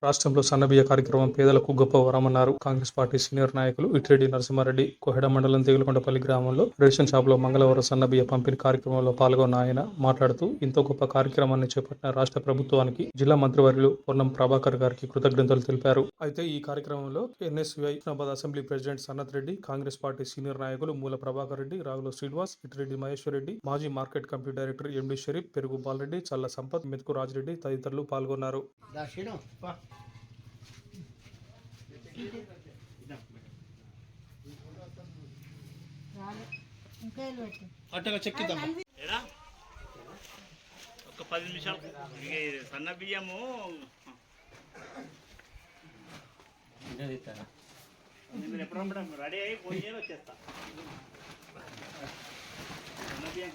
రాష్ట్రంలో సన్నబియ్య కార్యక్రమం పేదలకు గొప్ప వరమన్నారు. కాంగ్రెస్ పార్టీ సీనియర్ నాయకులు ఇట్రెడ్డి నరసింహారెడ్డి కోహెడ మండలం దేగులకొండపల్లి గ్రామంలో రేషన్ షాపులో మంగళవారం సన్నబియ్య పంపిణీ కార్యక్రమంలో పాల్గొన్న ఆయన మాట్లాడుతూ ఇంతో గొప్ప కార్యక్రమాన్ని చేపట్టిన రాష్ట్ర ప్రభుత్వానికి జిల్లా మంత్రివర్యులు పొన్నం ప్రభాకర్ గారికి కృతజ్ఞతలు తెలిపారు. అయితే ఈ కార్యక్రమంలో NSUI Husnabad assembly president Sanath Reddy, Congress party senior నాయకులు మూల ప్రభాకర్ రెడ్డి, రాగుల శ్రీనివాస్, ఇట్రెడ్డి మహేశ్వర్ రెడ్డి, మాజీ market committee director MD Sharif, పెరుగు బాలరెడ్డి, చల్ల సంపత్, మెతుకు రాజిరెడ్డి తదితరులు పాల్గొన్నారు. ఒక 10 నిమిషాలు సన్న బియ్యము ఎప్పుడు రెడీ అయ్యి పోయి వచ్చేస్తా. సన్న బియ్యం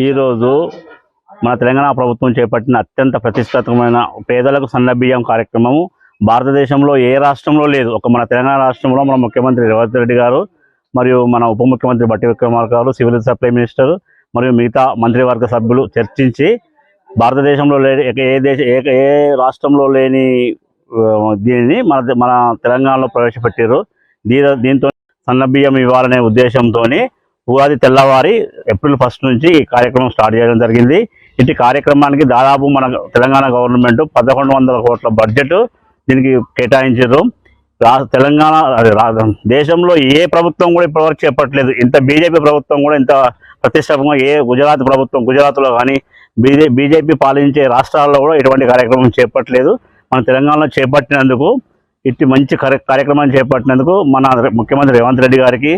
ఈరోజు మన తెలంగాణ ప్రభుత్వం చేపట్టిన అత్యంత ప్రతిష్టాత్మకమైన పేదలకు సన్నబియ్యం కార్యక్రమము భారతదేశంలో ఏ రాష్ట్రంలో లేదు. ఒక మన తెలంగాణ రాష్ట్రంలో మన ముఖ్యమంత్రి రేవంత్ రెడ్డి గారు మరియు మన ఉప ముఖ్యమంత్రి బట్టి విక్రమార్క గారు, సివిల్ సప్లై మినిస్టర్ మరియు మిగతా మంత్రివర్గ సభ్యులు చర్చించి భారతదేశంలో లేని ఏ రాష్ట్రంలో లేని దీనిని మన తెలంగాణలో ప్రవేశపెట్టారు. దీంతో సన్నబియ్యం ఇవ్వాలనే ఉద్దేశంతో ఉగాది తెల్లవారి ఏప్రిల్ 1 నుంచి ఈ కార్యక్రమం స్టార్ట్ చేయడం జరిగింది. ఇటు కార్యక్రమానికి దాదాపు మన తెలంగాణ గవర్నమెంట్ 1100 కోట్ల బడ్జెట్ దీనికి కేటాయించారు. తెలంగాణ దేశంలో ఏ ప్రభుత్వం కూడా ఇప్పటివరకు చేపట్టలేదు. ఇంత బీజేపీ ప్రభుత్వం కూడా ఇంత ప్రతిష్టాత్మకంగా ఏ గుజరాత్ ప్రభుత్వం, గుజరాత్లో కానీ బీజేపీ పాలించే రాష్ట్రాల్లో కూడా ఇటువంటి కార్యక్రమం చేపట్టలేదు. మన తెలంగాణలో చేపట్టినందుకు, ఇట్టి మంచి కార్యక్రమాన్ని చేపట్టినందుకు మన ముఖ్యమంత్రి రేవంత్ రెడ్డి గారికి,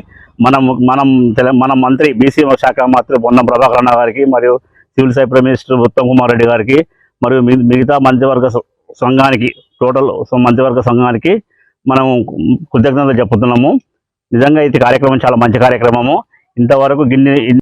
మన మంత్రి బీసీ శాఖ మంత్రి పొన్నం ప్రభాకర్ అన్న గారికి, మరియు civil supply minister Uttam Kumar Reddy గారికి, మరియు మిగతా మంత్రివర్గ సంఘానికి, టోటల్ మంత్రివర్గ సంఘానికి మనం కృతజ్ఞతలు చెప్పుతున్నాము. నిజంగా ఇది కార్యక్రమం చాలా మంచి కార్యక్రమము. ఇంతవరకు